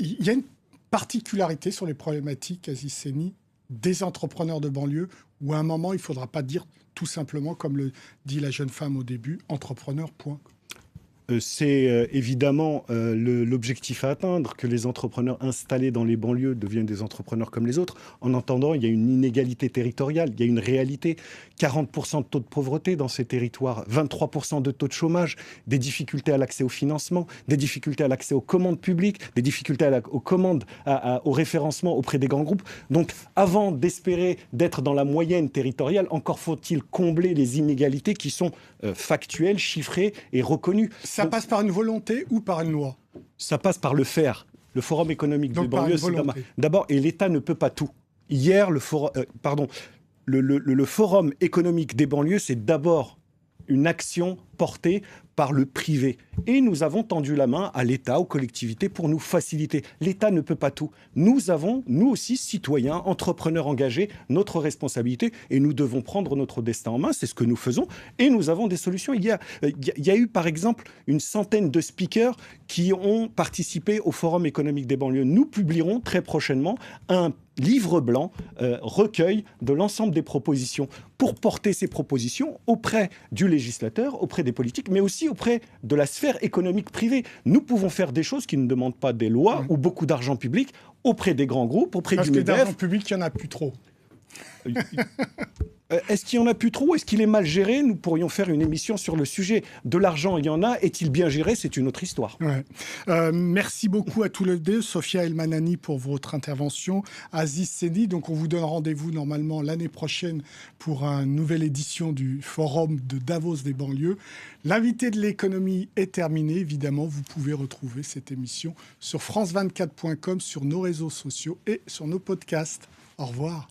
il y a une particularité sur les problématiques, Aziz Seni, des entrepreneurs de banlieue, où à un moment, il ne faudra pas dire tout simplement, comme le dit la jeune femme au début, entrepreneur, point. C'est évidemment l'objectif à atteindre, que les entrepreneurs installés dans les banlieues deviennent des entrepreneurs comme les autres. En entendant, il y a une inégalité territoriale, il y a une réalité. 40% de taux de pauvreté dans ces territoires, 23% de taux de chômage, des difficultés à l'accès au financement, des difficultés à l'accès aux commandes publiques, des difficultés aux commandes, au référencement auprès des grands groupes. Donc, avant d'espérer d'être dans la moyenne territoriale, encore faut-il combler les inégalités qui sont factuelles, chiffrées et reconnues. Ça passe par une volonté ou par une loi? Ça passe par le faire. Le Forum économique des banlieues, c'est d'abord, et l'État ne peut pas tout. Hier, le Forum économique des banlieues, c'est d'abord une action portée par le privé. Et nous avons tendu la main à l'État, aux collectivités, pour nous faciliter. L'État ne peut pas tout. Nous avons, nous aussi, citoyens, entrepreneurs engagés, notre responsabilité, et nous devons prendre notre destin en main. C'est ce que nous faisons, et nous avons des solutions. Il y a eu, par exemple, une centaine de speakers qui ont participé au Forum économique des banlieues. Nous publierons très prochainement un livre blanc, recueil de l'ensemble des propositions, pour porter ces propositions auprès du législateur, auprès des politiques, mais aussi auprès de la sphère économique privée. Nous pouvons faire des choses qui ne demandent pas des lois ou beaucoup d'argent public auprès des grands groupes, auprès du MEDEF. Parce que d'argent public, il n'y en a plus trop. Est-ce qu'il y en a plus trop? Est-ce qu'il est mal géré? Nous pourrions faire une émission sur le sujet. De l'argent, il y en a. Est-il bien géré? C'est une autre histoire. Ouais. Merci beaucoup à tous les deux, Sophia El-Manani, pour votre intervention. Aziz Seni, donc on vous donne rendez-vous normalement l'année prochaine pour une nouvelle édition du Forum de Davos des banlieues. L'invité de l'économie est terminé. Évidemment, vous pouvez retrouver cette émission sur france24.com, sur nos réseaux sociaux et sur nos podcasts. Au revoir.